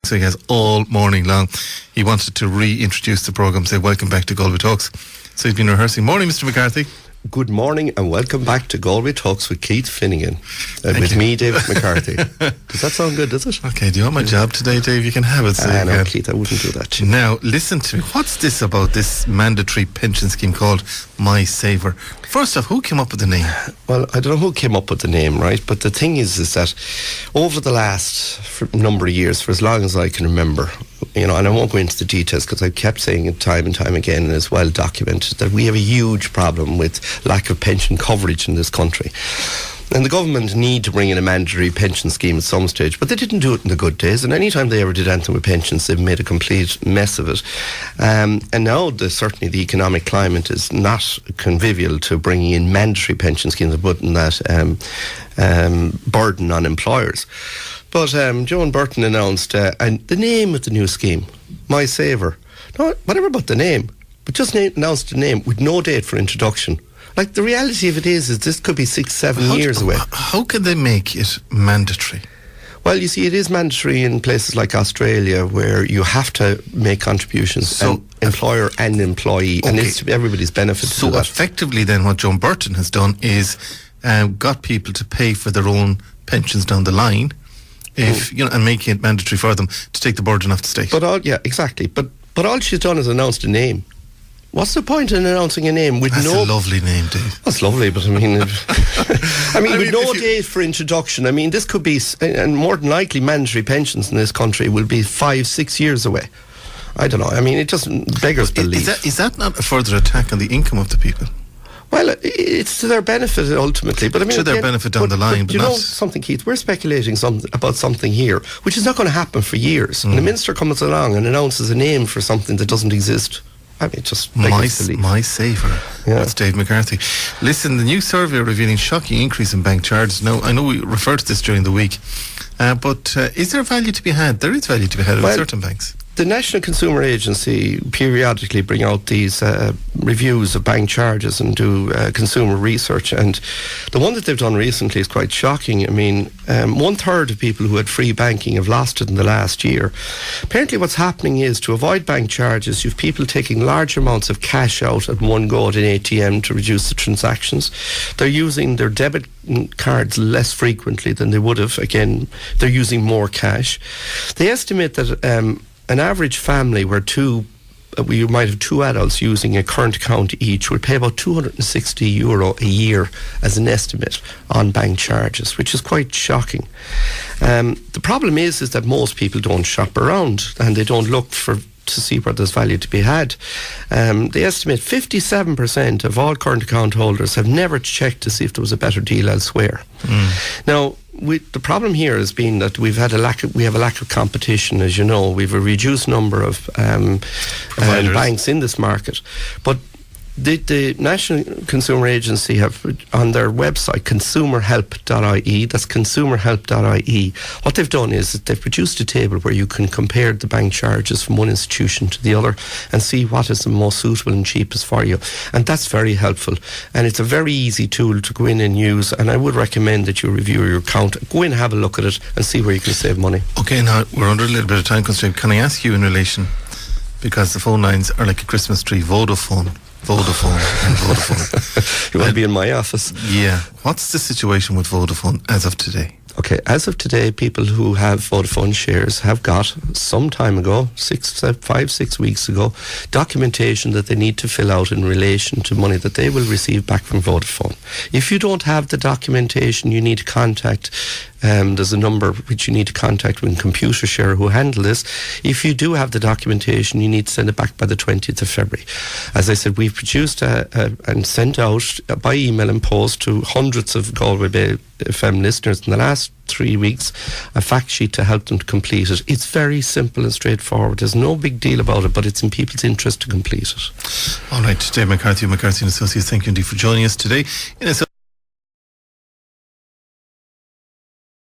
So he has all morning long. He wanted to reintroduce the programme, say welcome back to Galway Talks. So he's been rehearsing. Morning, Mr. McCarthy. Good morning and welcome back to Galway Talks with Keith Finnegan. With me, David McCarthy. Does that sound good, does it? Okay, do you want my job today, Dave? You can have it. So no, Keith, I wouldn't do that. Now, listen to me. What's this about this mandatory pension scheme called My Saver? First off, who came up with the name? Well, I don't know who came up with the name, right? But the thing is that over the last number of years, for as long as I can remember, and I won't go into the details because I kept saying it time and time again, and it's well documented, that we have a huge problem with lack of pension coverage in this country. And the government need to bring in a mandatory pension scheme at some stage, but they didn't do it in the good days. And any time they ever did anything with pensions, they've made a complete mess of it. And now, certainly, the economic climate is not convivial to bringing in mandatory pension schemes and putting that burden on employers. But Joan Burton announced and the name of the new scheme, My Saver. No, whatever about the name, but just announced the name with no date for introduction. Like, the reality of it is this could be 6-7 years away. How can they make it mandatory? Well, you see, it is mandatory in places like Australia where you have to make contributions, so employer and employee, and it's to everybody's benefit. So effectively then what Joan Burton has done is got people to pay for their own pensions down the line, and making it mandatory for them to take the burden off the state. Exactly. But all she's done is announced a name. What's the point in announcing a name with That's a lovely name, Dave. That's lovely, but with no date for introduction. This could be, and more than likely, mandatory pensions in this country will be 5-6 years away. I don't know. It just beggars belief. Is that not a further attack on the income of the people? Well, it's to their benefit ultimately, but to their benefit down the line. But you know something, Keith? We're speculating about something here, which is not going to happen for years. And the minister comes along and announces a name for something that doesn't exist. Just My Saver. Yeah. That's Dave McCarthy. Listen, the new survey revealing shocking increase in bank charges. Now, I know we referred to this during the week, but is there value to be had? There is value to be had with certain banks. The National Consumer Agency periodically bring out these reviews of bank charges and do consumer research, and the one that they've done recently is quite shocking. 1/3 of people who had free banking have lost it in the last year. Apparently what's happening is, to avoid bank charges, you've people taking large amounts of cash out at one go at an ATM to reduce the transactions. They're using their debit cards less frequently than they would have. Again, they're using more cash. They estimate that an average family where you might have two adults using a current account each would pay about €260 a year as an estimate on bank charges, which is quite shocking. The problem is that most people don't shop around and they don't look to see where there's value to be had. They estimate 57% of all current account holders have never checked to see if there was a better deal elsewhere. Now, the problem here has been that we have a lack of competition. As you know, we have a reduced number of banks in this market, but the National Consumer Agency have on their website consumerhelp.ie, that's consumerhelp.ie, what they've done is that they've produced a table where you can compare the bank charges from one institution to the other and see what is the most suitable and cheapest for you, and that's very helpful, and it's a very easy tool to go in and use, and I would recommend that you review your account, go in and have a look at it and see where you can save money. Okay, now we're under a little bit of time constraint. Can I ask you in relation, because the phone lines are like a Christmas tree, Vodafone. You want to be in my office? Yeah. What's the situation with Vodafone as of today? Okay, as of today, people who have Vodafone shares have got, some time ago, 5-6 weeks ago, documentation that they need to fill out in relation to money that they will receive back from Vodafone. If you don't have the documentation, you need to contact, there's a number which you need to contact with Computershare who handle this. If you do have the documentation, you need to send it back by the 20th of February. As I said, we've produced and sent out by email and post to hundreds of Galway Bay FM listeners in the last 3 weeks a fact sheet to help them to complete it. It's very simple and straightforward. There's no big deal about it, but it's in people's interest to complete it. All right, Dave McCarthy, McCarthy & Associates, thank you indeed for joining us today.